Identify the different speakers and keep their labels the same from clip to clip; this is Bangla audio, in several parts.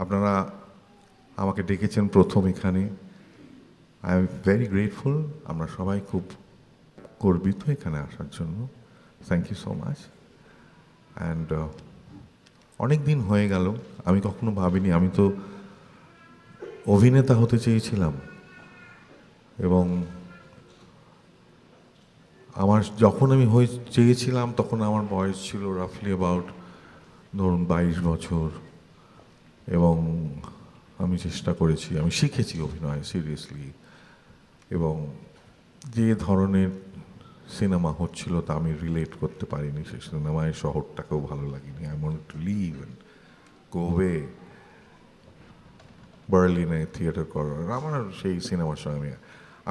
Speaker 1: আপনারা আমাকে ডেকেছেন প্রথম এখানে। I am very grateful. আমরা সবাই খুব গর্বিত এখানে আসার জন্য। Thank you so much. And অনেক দিন হয়ে গেল, আমি কখনো ভাবিনি, আমি তো অভিনেতা হতে চেয়েছিলাম এবং আমার যখন আমি চেয়েছিলাম তখন আমার বয়স ছিল রাফলি অ্যাবাউট ধরুন 22 বছর। এবং আমি চেষ্টা করেছি, আমি শিখেছি অভিনয় সিরিয়াসলি। এবং যে ধরনের সিনেমা হচ্ছিল তা আমি রিলেট করতে পারিনি। সেই সিনেমায় শহরটাকেও ভালো লাগেনি। I want to leave and go away, বার্লিনে থিয়েটার করার আমার সেই সিনেমার সঙ্গে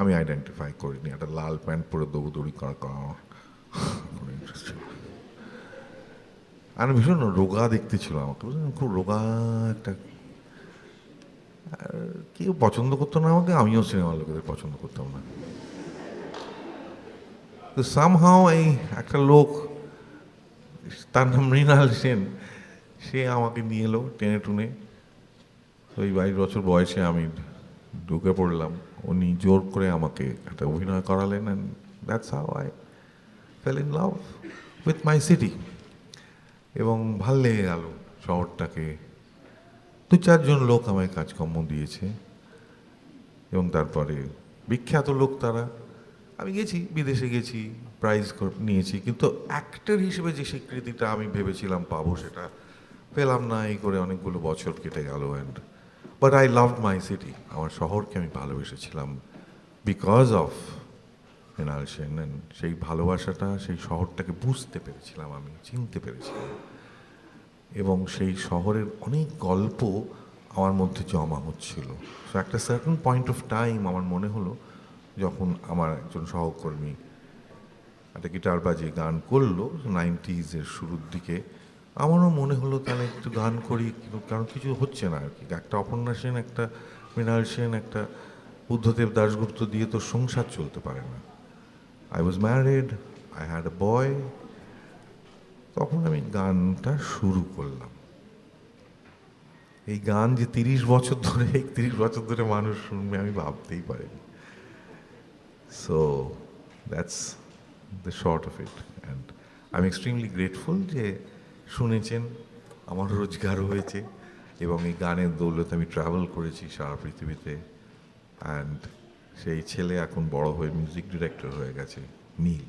Speaker 1: আমি আইডেন্টিফাই করিনি। একটা লাল প্যান্ট পরে দৌড়দৌড়ি করা আমার কোনো ইন্টারেস্ট ছিল না। আর ভীষণ রোগা দেখতে ছিল আমাকে, বুঝলেন, খুব রোগা একটা। কেউ পছন্দ করতো না আমাকে, আমিও সিনেমার লোকেদের পছন্দ করতাম না। তো সামহাও এই একটা লোক, তার নাম মৃণাল সেন, সে আমাকে নিয়ে এলো টেনে টুনে। তো এই 22 বছর বয়সে আমি ঢুকে পড়লাম। উনি জোর করে আমাকে একটা অভিনয় করালেন, and that's how I fail in love with my city. এবং ভাল লেগে গেল শহরটাকে। 2-4 জন লোক আমায় কাজকর্ম দিয়েছে এবং তারপরে বিখ্যাত লোক তারা। আমি গেছি, বিদেশে গেছি, প্রাইজ নিয়েছি, কিন্তু অ্যাক্টর হিসেবে যে স্বীকৃতিটা আমি ভেবেছিলাম পাবো সেটা পেলাম না। এই করে অনেকগুলো বছর কেটে গেল। And but I loved my city. আমার শহরকে আমি ভালোবেসেছিলাম because of Mrinal Sen. And সেই ভালোবাসাটা, সেই শহরটাকে বুঝতে পেরেছিলাম, আমি চিনতে পেরেছিলাম। এবং সেই শহরের অনেক গল্প আমার মধ্যে জমা হচ্ছিল। সো একটা সার্টেন পয়েন্ট অফ টাইম আমার মনে হলো, যখন আমার একজন সহকর্মী একটা গিটার বাজিয়ে গান করলো 90s শুরুর দিকে, আমারও মনে হলো তাহলে একটু গান করি, কারণ কিছু হচ্ছে না আর কি। একটা অপর্ণা সেন, একটা মৃণাল সেন, একটা বুদ্ধদেব দাশগুপ্ত দিয়ে তো সংসার চলতে পারে না। I was married, I had a boy. তখন আমি গানটা শুরু করলাম। এই গান যে 30 বছর ধরে, 31 বছর ধরে মানুষ শুনবে আমি ভাবতেই পারিনি। So that's the short of it. And I am extremely grateful যে শুনেছেন, আমার রোজগার হয়েছে এবং এই গানের দৌলতে আমি ট্রাভেল করেছি সারা পৃথিবীতে। অ্যান্ড সেই ছেলে এখন বড় হয়ে মিউজিক ডিরেক্টর হয়ে গেছে, Neel.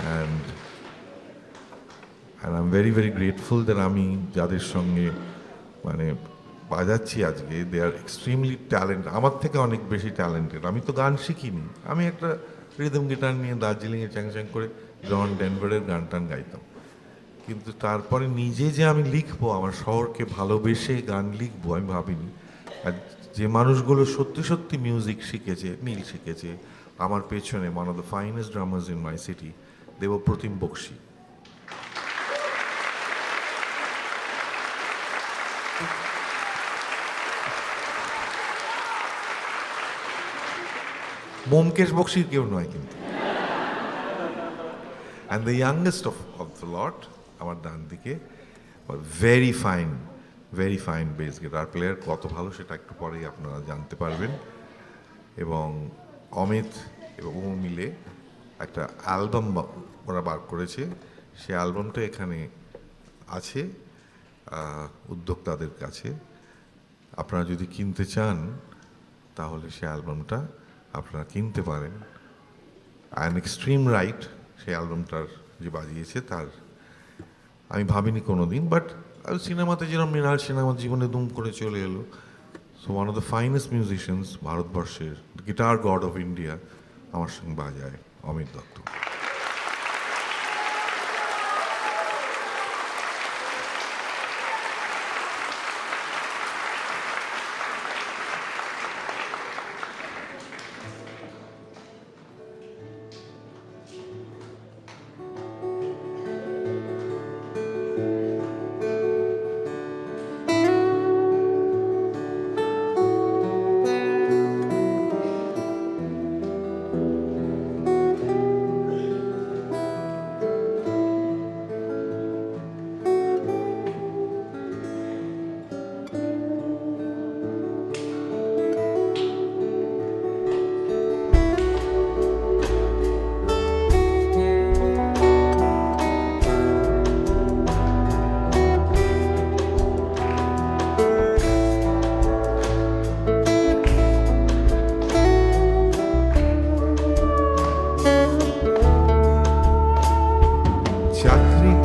Speaker 1: And I am very very grateful that আমি যাদের সঙ্গে মানে বাজাচ্ছি আজকে, দে আর এক্সট্রিমলি ট্যালেন্ট, আমার থেকে অনেক বেশি ট্যালেন্টেড। আমি তো গান শিখিনি, আমি একটা রিদম গিটার নিয়ে দার্জিলিংয়ে চ্যাং চ্যাং করে জন ডেনভারের গান টান গাইতাম। কিন্তু তারপরে নিজে যে আমি লিখবো, আমার শহরকে ভালোবেসে গান লিখবো, আমি ভাবিনি। আর যে মানুষগুলো সত্যি সত্যি মিউজিক শিখেছে, নীল শিখেছে আমার পেছনে, one of the finest drummers in my city, Debapratim Bakshi. Byomkesh বক্সির কেউ নয় কিন্তু। And the youngest of the lot আমার ডান দিকে, very fine bass guitar player. কত ভালো সেটা একটু পরেই আপনারা জানতে পারবেন। এবং অমিত এবং ও মিলে একটা অ্যালবাম ওরা বার করেছে। সে অ্যালবামটা এখানে আছে উদ্যোক্তাদের কাছে। আপনারা যদি কিনতে চান তাহলে সে অ্যালবামটা আপনারা কিনতে পারেন। আই এম এক্সট্রিম রাইট, সেই অ্যালবামটার যে বাজিয়েছে তার আমি ভাবিনি কোনো দিন। বাট সিনেমাতে যেরকম মৃণাল সেন আমার জীবনে দুম করে চলে এলো। So one of the finest musicians ভারতবর্ষের, গিটার গড অফ ইন্ডিয়া, আমার সঙ্গে বাজায় অমিত দত্ত।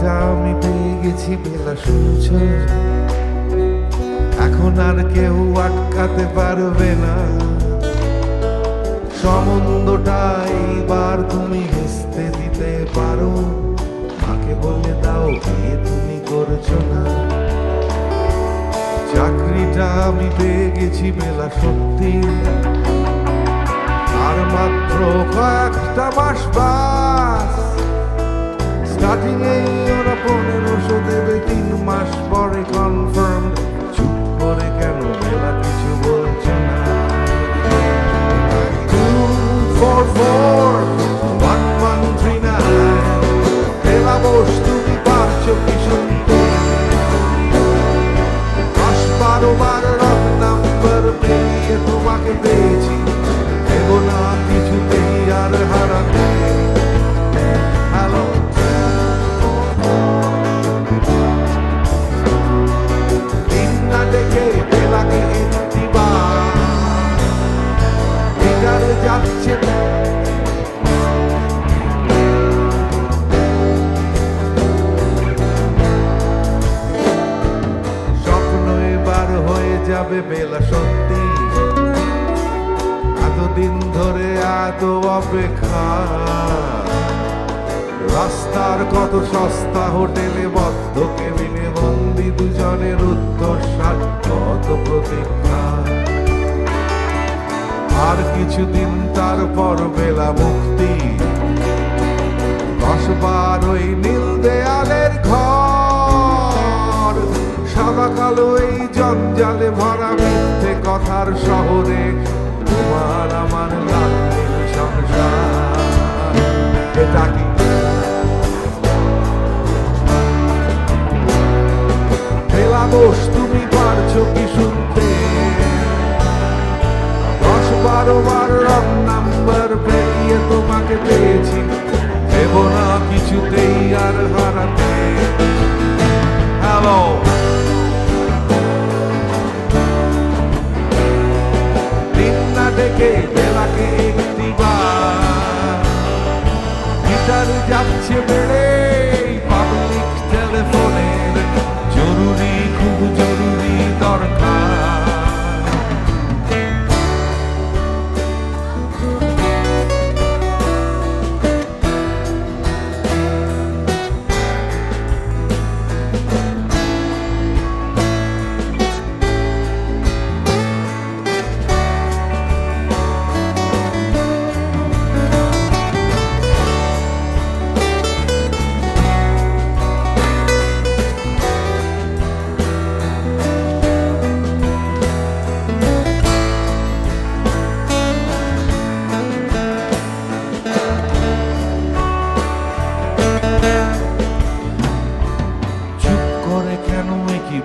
Speaker 1: চাকরিটা আমি পেয়ে গেছি বেলা, শুনছ? এখন আর কেউ আটকাতে পারবে না। সম্বন্ধটা এইবার তুমি ভেস্তে দিতে পারো, মাকে বলে দাও বিয়ে তুমি করছো না। চাকরিটা আমি পেয়ে গেছি বেলা, সত্যি আর মাত্র কয়েকটা মাস বাস। স্টার্টিং এই ওরা 1500 দেবে, 3 মাস পরে কনফার্ম। চুপ করে কেন বেলা কিছু বলছো না? 244-1139 বেলা বোস, তুমি পারছো কি শুনতে? 10-12 বার রং নাম্বার পেরিয়ে তোমাকে পেয়েছি, দেবো না কিছুতেই আর হারাতে। হ্যালো, দিন না ডেকে বেলাকে একটিবার ভিতরে যাচ্ছে। স্বপ্ন এবার হয়ে যাবে বেলা, সত্যি এতদিন ধরে এত অপেক্ষা। রাস্তার কত সস্তা হোটেলে বদ্ধ কেবিনে বন্দি দুজনের উত্তর ষাট কত প্রতীক্ষা। আর কিছুদিন তারপর বেলা মুক্তি, 10 বার ওই নীল দেয়ালের ঘর। সাদা কালো এই জঞ্জালে ভরা মিথ্যে কথার শহরে তোমার আমার লাল নীল সংসার। এটা কি বেলা বোস, তুমি পারছো কি শুনতে? 10-12 বার রং নাম্বার পেরিয়ে তোমাকে পেয়েছি, দেবো না কিছুতেই আর হারাতে। হ্যালো, দিন না ডেকে বেলাকে একটিবার গিটার যাচ্ছে বেড়ে। পাবলিক টেলিফোনের জরুরি, খুব জরুরি দরকার।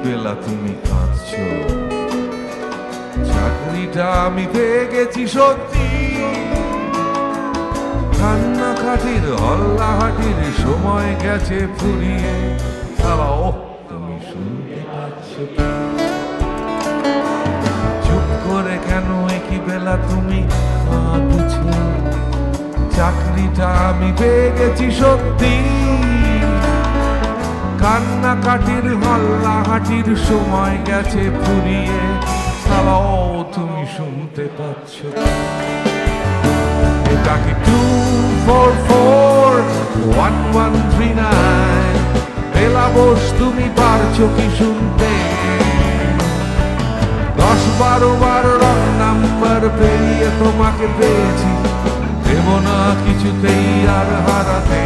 Speaker 1: বেলা তুমি কাঁদছো, চাকরিটা আমি পেয়ে গেছি সত্যি। কান্নাকাটির হল্লাহাটির সময় গেছে ফুরিয়ে। হ্যালো, তুমি শুনতে পাচ্ছ কি? চুপ করে কেন একই বেলা তুমি কাঁদছো? চাকরিটা আমি পেয়ে গেছি সত্যি। কান্নাকাটির হল্লাহাটির সময় গেছে ফুরিয়ে। হ্যালো, তুমি শুনতে পাচ্ছ? এটা কি 244-1139 বেলা বোস, তুমি পারছো কি শুনতে? 10-12 বার রং নাম্বার পেরিয়ে তোমাকে পেয়েছি, দেবো না কিছুতেই আর হারাতে।